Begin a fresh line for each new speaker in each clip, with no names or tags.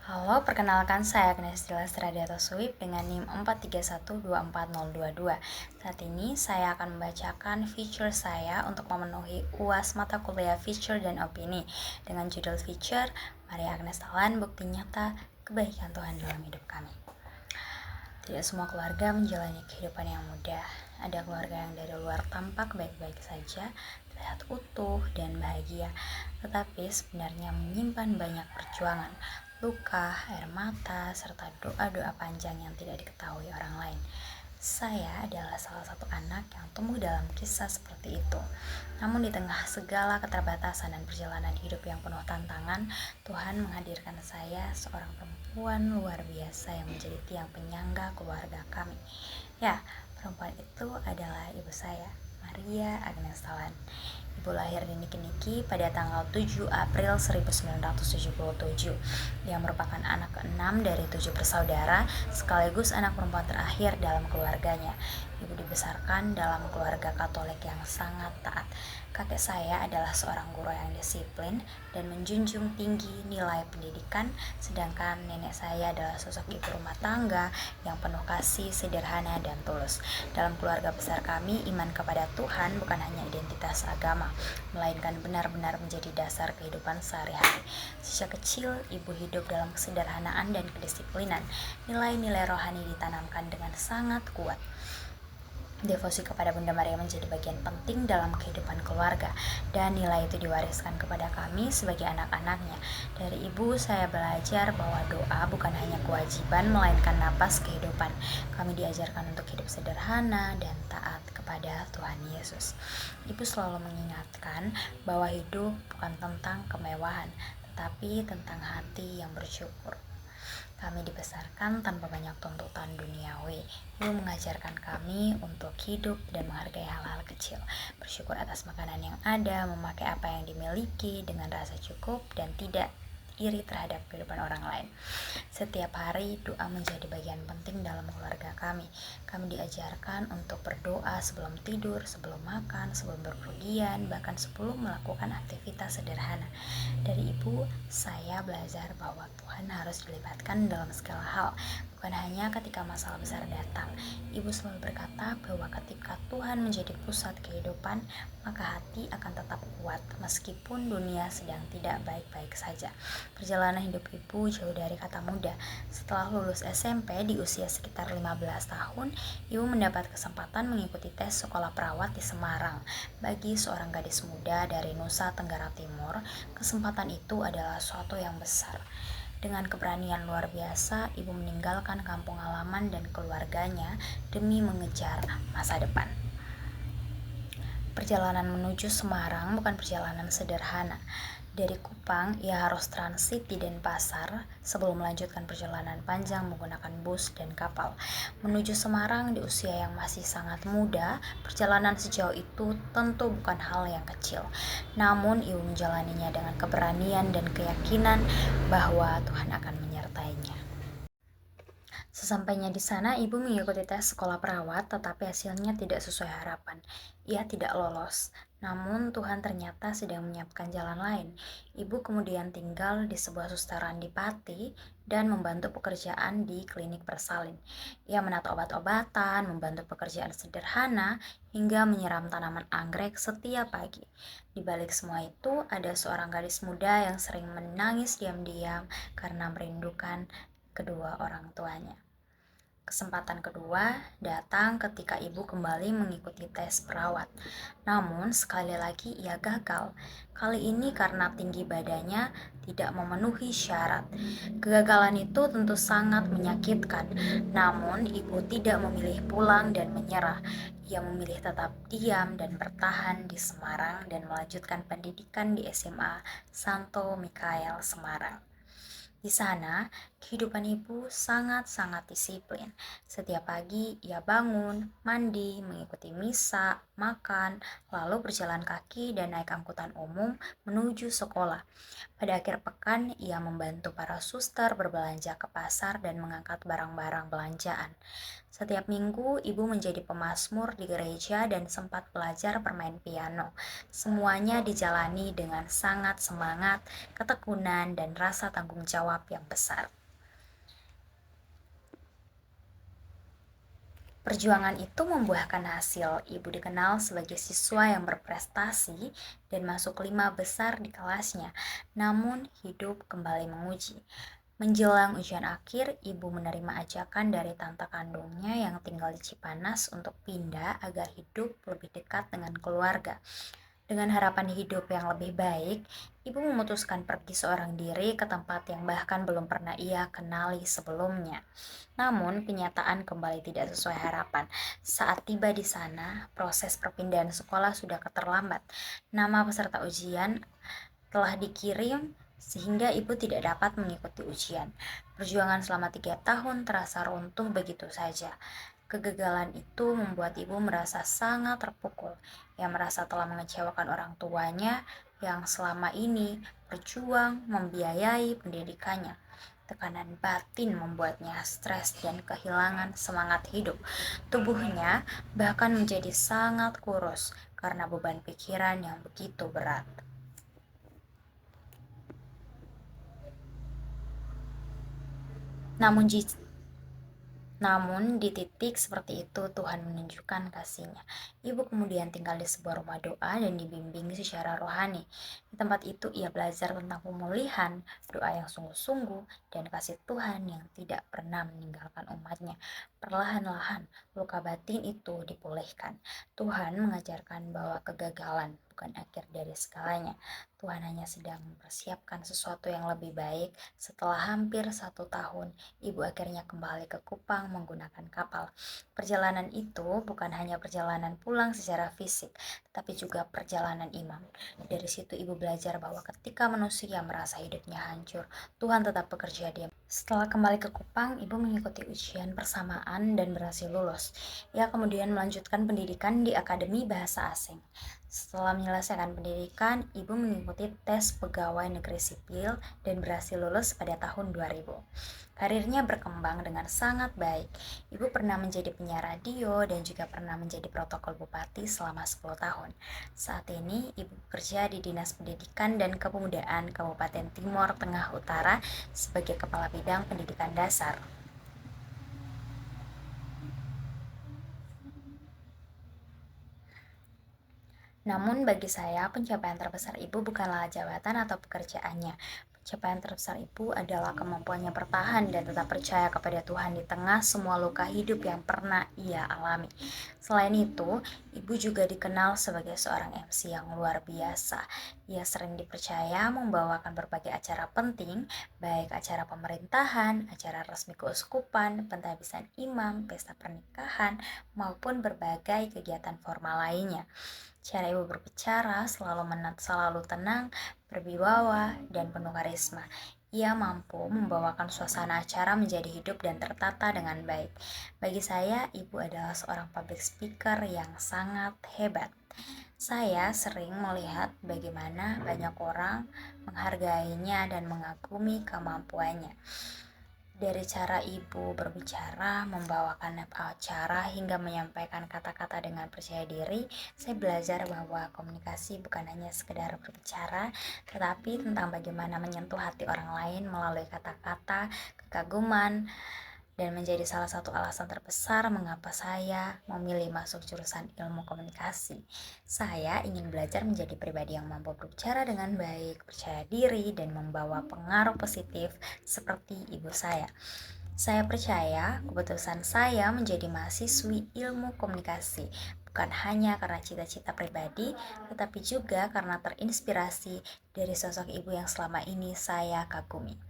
Halo, perkenalkan saya Agnes Dilasradiata Suip dengan NIM 431240022. Saat ini saya akan membacakan feature saya untuk memenuhi UAS mata kuliah Feature dan Opini dengan judul feature Maria Agnes Talan, bukti nyata kebaikan Tuhan dalam hidup kami. Tidak semua keluarga menjalani kehidupan yang mudah. Ada keluarga yang dari luar tampak baik-baik saja, terlihat utuh dan bahagia, tetapi sebenarnya menyimpan banyak perjuangan, luka, air mata, serta doa-doa panjang yang tidak diketahui orang lain. Saya adalah salah satu anak yang tumbuh dalam kisah seperti itu. Namun di tengah segala keterbatasan dan perjalanan hidup yang penuh tantangan, Tuhan menghadirkan saya, seorang perempuan luar biasa yang menjadi tiang penyangga keluarga kami. Ya, perempuan itu adalah ibu saya, Maria Agnes Talan. Ibu lahir di Niki-Niki pada tanggal 7 April 1977. Dia merupakan anak ke-6 dari 7 bersaudara, sekaligus anak perempuan terakhir dalam keluarganya. Ibu dibesarkan dalam keluarga Katolik yang sangat taat. Kakek saya adalah seorang guru yang disiplin dan menjunjung tinggi nilai pendidikan, sedangkan nenek saya adalah sosok ibu rumah tangga yang penuh kasih, sederhana, dan tulus. Dalam keluarga besar kami, iman kepada Tuhan bukan hanya identitas agama, melainkan benar-benar menjadi dasar kehidupan sehari-hari. Sejak kecil, ibu hidup dalam kesederhanaan dan kedisiplinan. Nilai-nilai rohani ditanamkan dengan sangat kuat. Devosi kepada Bunda Maria menjadi bagian penting dalam kehidupan keluarga, dan nilai itu diwariskan kepada kami sebagai anak-anaknya. Dari ibu saya belajar bahwa doa bukan hanya kewajiban, melainkan napas kehidupan. Kami diajarkan untuk hidup sederhana dan taat kepada Tuhan Yesus. Ibu selalu mengingatkan bahwa hidup bukan tentang kemewahan, tetapi tentang hati yang bersyukur. Kami dibesarkan tanpa banyak tuntutan duniawi. Ibu mengajarkan kami untuk hidup dan menghargai hal-hal kecil, bersyukur atas makanan yang ada, memakai apa yang dimiliki dengan rasa cukup, dan tidak iri terhadap kehidupan orang lain. Setiap hari doa menjadi bagian penting dalam keluarga kami. Kami diajarkan untuk berdoa sebelum tidur, sebelum makan, sebelum berpergian, bahkan sebelum melakukan aktivitas sederhana. Dari ibu, saya belajar bahwa Tuhan harus dilibatkan dalam segala hal, bukan hanya ketika masalah besar datang. Ibu selalu berkata bahwa ketika Tuhan menjadi pusat kehidupan, maka hati akan tetap kuat meskipun dunia sedang tidak baik-baik saja. Perjalanan hidup ibu jauh dari kata muda. Setelah lulus SMP di usia sekitar 15 tahun, ibu mendapat kesempatan mengikuti tes sekolah perawat di Semarang. Bagi seorang gadis muda dari Nusa Tenggara Timur, kesempatan itu adalah suatu yang besar. Dengan keberanian luar biasa, ibu meninggalkan kampung halaman dan keluarganya demi mengejar masa depan. Perjalanan menuju Semarang bukan perjalanan sederhana. Dari Kupang, ia harus transit di Denpasar sebelum melanjutkan perjalanan panjang menggunakan bus dan kapal. Menuju Semarang di usia yang masih sangat muda, perjalanan sejauh itu tentu bukan hal yang kecil. Namun, ibu menjalaninya dengan keberanian dan keyakinan bahwa Tuhan akan menyertainya. Sesampainya di sana, ibu mengikuti tes sekolah perawat, tetapi hasilnya tidak sesuai harapan. Ia tidak lolos. Namun, Tuhan ternyata sedang menyiapkan jalan lain. Ibu kemudian tinggal di sebuah susteran di Pati dan membantu pekerjaan di klinik bersalin. Ia menata obat-obatan, membantu pekerjaan sederhana, hingga menyiram tanaman anggrek setiap pagi. Di balik semua itu, ada seorang gadis muda yang sering menangis diam-diam karena merindukan kedua orang tuanya. Kesempatan kedua datang ketika ibu kembali mengikuti tes perawat. Namun sekali lagi ia gagal. Kali ini karena tinggi badannya tidak memenuhi syarat. Kegagalan itu tentu sangat menyakitkan. Namun ibu tidak memilih pulang dan menyerah. Ia memilih tetap diam dan bertahan di Semarang dan melanjutkan pendidikan di SMA Santo Mikael Semarang. Di sana, kehidupan ibu sangat-sangat disiplin. Setiap pagi, ia bangun, mandi, mengikuti misa, makan, lalu berjalan kaki dan naik angkutan umum menuju sekolah. Pada akhir pekan, ia membantu para suster berbelanja ke pasar dan mengangkat barang-barang belanjaan. Setiap minggu, ibu menjadi pemazmur di gereja dan sempat belajar bermain piano. Semuanya dijalani dengan sangat semangat, ketekunan, dan rasa tanggung jawab yang besar. Perjuangan itu membuahkan hasil. Ibu dikenal sebagai siswa yang berprestasi dan masuk 5 besar di kelasnya. Namun, hidup kembali menguji. Menjelang ujian akhir, ibu menerima ajakan dari tante kandungnya yang tinggal di Cipanas untuk pindah agar hidup lebih dekat dengan keluarga. Dengan harapan hidup yang lebih baik, ibu memutuskan pergi seorang diri ke tempat yang bahkan belum pernah ia kenali sebelumnya. Namun, kenyataan kembali tidak sesuai harapan. Saat tiba di sana, proses perpindahan sekolah sudah keterlambat. Nama peserta ujian telah dikirim sehingga ibu tidak dapat mengikuti ujian. Perjuangan selama 3 tahun terasa runtuh begitu saja. Kegagalan itu membuat ibu merasa sangat terpukul. Ia merasa telah mengecewakan orang tuanya yang selama ini berjuang membiayai pendidikannya. Tekanan batin membuatnya stres dan kehilangan semangat hidup. Tubuhnya bahkan menjadi sangat kurus karena beban pikiran yang begitu berat. Namun Namun di titik seperti itu Tuhan menunjukkan kasih-Nya. Ibu kemudian tinggal di sebuah rumah doa dan dibimbing secara rohani. Di tempat itu ia belajar tentang pemulihan, doa yang sungguh-sungguh, dan kasih Tuhan yang tidak pernah meninggalkan umat-Nya. Perlahan-lahan luka batin itu dipulihkan. Tuhan mengajarkan bahwa kegagalan bukan akhir dari segalanya. Tuhan hanya sedang mempersiapkan sesuatu yang lebih baik. Setelah hampir 1 tahun, ibu akhirnya kembali ke Kupang menggunakan kapal. Perjalanan itu bukan hanya perjalanan pulang secara fisik, tetapi juga perjalanan iman. Dari situ ibu belajar bahwa ketika manusia merasa hidupnya hancur, Tuhan tetap bekerja diam. Setelah kembali ke Kupang, ibu mengikuti ujian persamaan dan berhasil lulus. Ia kemudian melanjutkan pendidikan di Akademi Bahasa Asing. Setelah menyelesaikan pendidikan, ibu mengikuti tes pegawai negeri sipil dan berhasil lulus pada tahun 2000. Karirnya berkembang dengan sangat baik. Ibu pernah menjadi penyiar radio dan juga pernah menjadi protokol bupati selama 10 tahun. Saat ini, ibu bekerja di Dinas Pendidikan dan Kepemudaan Kabupaten Timor Tengah Utara sebagai Kepala Bidang Pendidikan Dasar. Namun bagi saya, pencapaian terbesar ibu bukanlah jabatan atau pekerjaannya. Pencapaian terbesar ibu adalah kemampuannya bertahan dan tetap percaya kepada Tuhan di tengah semua luka hidup yang pernah ia alami. Selain itu, ibu juga dikenal sebagai seorang MC yang luar biasa. Ia sering dipercaya membawakan berbagai acara penting, baik acara pemerintahan, acara resmi keuskupan, pentabisan imam, pesta pernikahan, maupun berbagai kegiatan formal lainnya. Cara ibu berbicara selalu tenang, berwibawa, dan penuh karisma. Ia mampu membawakan suasana acara menjadi hidup dan tertata dengan baik. Bagi saya, ibu adalah seorang public speaker yang sangat hebat. Saya sering melihat bagaimana banyak orang menghargainya dan mengagumi kemampuannya. Dari cara ibu berbicara, membawakan acara, hingga menyampaikan kata-kata dengan percaya diri, saya belajar bahwa komunikasi bukan hanya sekedar berbicara, tetapi tentang bagaimana menyentuh hati orang lain melalui kata-kata, kekaguman, dan menjadi salah satu alasan terbesar mengapa saya memilih masuk jurusan ilmu komunikasi. Saya ingin belajar menjadi pribadi yang mampu berbicara dengan baik, percaya diri, dan membawa pengaruh positif seperti ibu saya. Saya percaya keputusan saya menjadi mahasiswi ilmu komunikasi bukan hanya karena cita-cita pribadi, tetapi juga karena terinspirasi dari sosok ibu yang selama ini saya kagumi.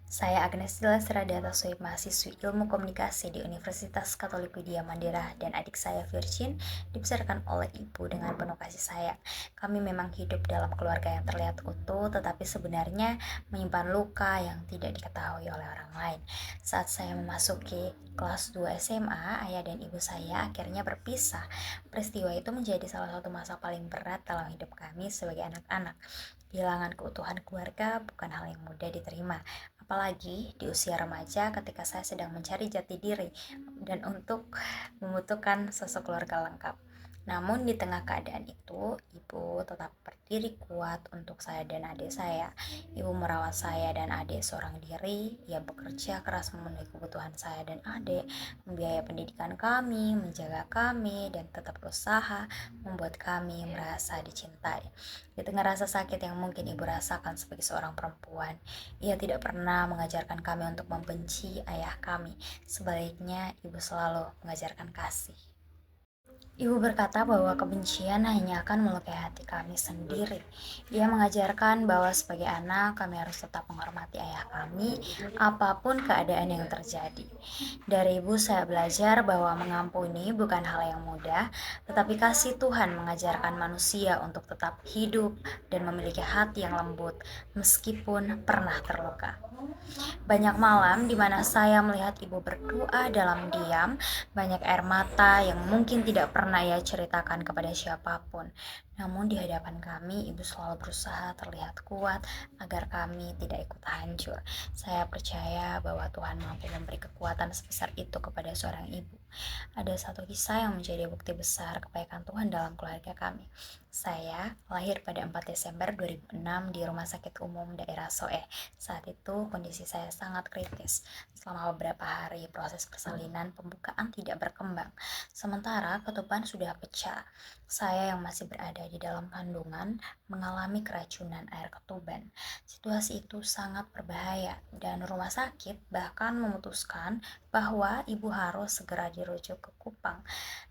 Saya Agnes Dila Stradata, mahasiswi Ilmu Komunikasi di Universitas Katolik Widya Mandira, dan adik saya Virgin dibesarkan oleh ibu dengan penuh kasih sayang. Kami memang hidup dalam keluarga yang terlihat utuh, tetapi sebenarnya menyimpan luka yang tidak diketahui oleh orang lain. Saat saya memasuki kelas 2 SMA, ayah dan ibu saya akhirnya berpisah. Peristiwa itu menjadi salah satu masa paling berat dalam hidup kami sebagai anak-anak. Kehilangan keutuhan keluarga bukan hal yang mudah diterima, apalagi di usia remaja ketika saya sedang mencari jati diri dan untuk membutuhkan sosok keluarga lengkap. Namun di tengah keadaan itu, ibu tetap berdiri kuat untuk saya dan adik saya. Ibu merawat saya dan adik seorang diri. Ia bekerja keras memenuhi kebutuhan saya dan adik, membiayai pendidikan kami, menjaga kami, dan tetap berusaha membuat kami merasa dicintai. Di tengah rasa sakit yang mungkin ibu rasakan sebagai seorang perempuan, ia tidak pernah mengajarkan kami untuk membenci ayah kami. Sebaliknya, ibu selalu mengajarkan kasih. Ibu berkata bahwa kebencian hanya akan melukai hati kami sendiri. Ia mengajarkan bahwa sebagai anak kami harus tetap menghormati ayah kami, apapun keadaan yang terjadi. Dari ibu saya belajar bahwa mengampuni bukan hal yang mudah, tetapi kasih Tuhan mengajarkan manusia untuk tetap hidup dan memiliki hati yang lembut meskipun pernah terluka. Banyak malam di mana saya melihat ibu berdoa dalam diam, banyak air mata yang mungkin tidak pernah ia ceritakan kepada siapapun. Namun di hadapan kami, ibu selalu berusaha terlihat kuat agar kami tidak ikut hancur. Saya percaya bahwa Tuhan mampu memberi kekuatan sebesar itu kepada seorang ibu. Ada satu kisah yang menjadi bukti besar kebaikan Tuhan dalam keluarga kami. Saya lahir pada 4 Desember 2006 di Rumah Sakit Umum Daerah Soe. Saat itu kondisi saya sangat kritis. Selama beberapa hari proses persalinan pembukaan tidak berkembang. Sementara ketuban sudah pecah. Saya yang masih berada di dalam kandungan mengalami keracunan air ketuban. Situasi itu sangat berbahaya dan rumah sakit bahkan memutuskan bahwa ibu harus segera dirujuk ke Kupang.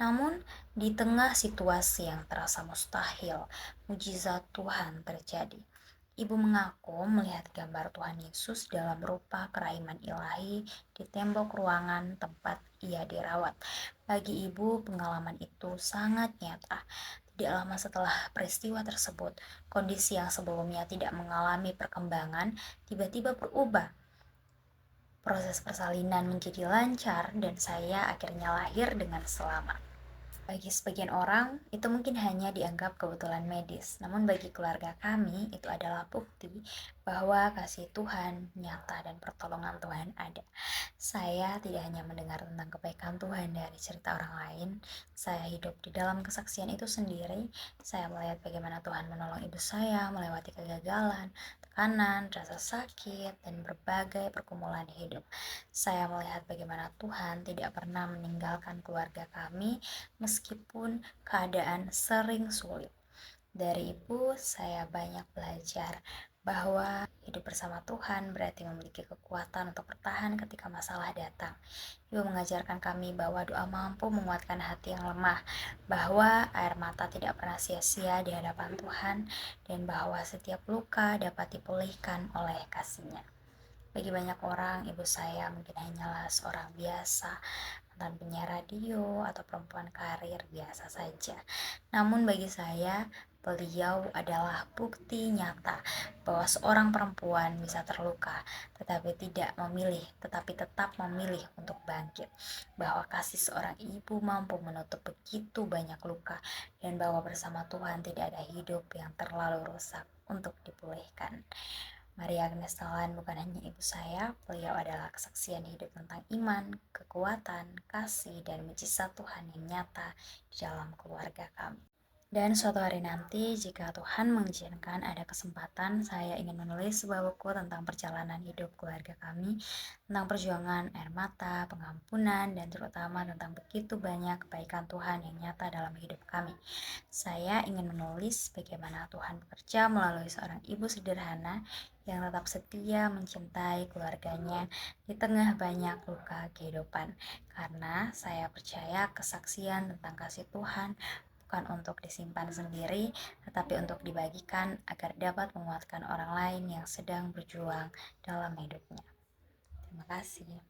Namun di tengah situasi yang terasa mustahil, mujizat Tuhan terjadi. Ibu mengaku melihat gambar Tuhan Yesus dalam rupa kerahiman ilahi di tembok ruangan tempat ia dirawat. Bagi ibu, pengalaman itu sangat nyata. Tidak lama setelah peristiwa tersebut, kondisi yang sebelumnya tidak mengalami perkembangan tiba-tiba berubah. Proses persalinan menjadi lancar dan saya akhirnya lahir dengan selamat. Bagi sebagian orang, itu mungkin hanya dianggap kebetulan medis. Namun bagi keluarga kami, itu adalah bukti bahwa kasih Tuhan nyata dan pertolongan Tuhan ada. Saya tidak hanya mendengar tentang kebaikan Tuhan dari cerita orang lain, saya hidup di dalam kesaksian itu sendiri. Saya melihat bagaimana Tuhan menolong ibu saya melewati kegagalan, tekanan, rasa sakit, dan berbagai pergumulan hidup. Saya melihat bagaimana Tuhan tidak pernah meninggalkan keluarga kami meskipun keadaan sering sulit. Dari ibu, saya banyak belajar bahwa hidup bersama Tuhan berarti memiliki kekuatan untuk bertahan ketika masalah datang. Ibu mengajarkan kami bahwa doa mampu menguatkan hati yang lemah, bahwa air mata tidak pernah sia-sia di hadapan Tuhan, dan bahwa setiap luka dapat dipulihkan oleh kasih-Nya. Bagi banyak orang, ibu saya mungkin hanyalah seorang biasa, mantan penyiar radio atau perempuan karir biasa saja. Namun bagi saya, beliau adalah bukti nyata bahwa seorang perempuan bisa terluka, tetapi tetap memilih untuk bangkit. Bahwa kasih seorang ibu mampu menutup begitu banyak luka, dan bahwa bersama Tuhan tidak ada hidup yang terlalu rusak untuk dipulihkan. Maria Agnes Talan bukan hanya ibu saya, beliau adalah kesaksian hidup tentang iman, kekuatan, kasih, dan mujizat Tuhan yang nyata di dalam keluarga kami. Dan suatu hari nanti, jika Tuhan mengizinkan ada kesempatan, saya ingin menulis sebuah buku tentang perjalanan hidup keluarga kami, tentang perjuangan air mata, pengampunan, dan terutama tentang begitu banyak kebaikan Tuhan yang nyata dalam hidup kami. Saya ingin menulis bagaimana Tuhan bekerja melalui seorang ibu sederhana yang tetap setia mencintai keluarganya di tengah banyak luka kehidupan. Karena saya percaya kesaksian tentang kasih Tuhan bukan untuk disimpan sendiri, tetapi untuk dibagikan agar dapat menguatkan orang lain yang sedang berjuang dalam hidupnya. Terima kasih.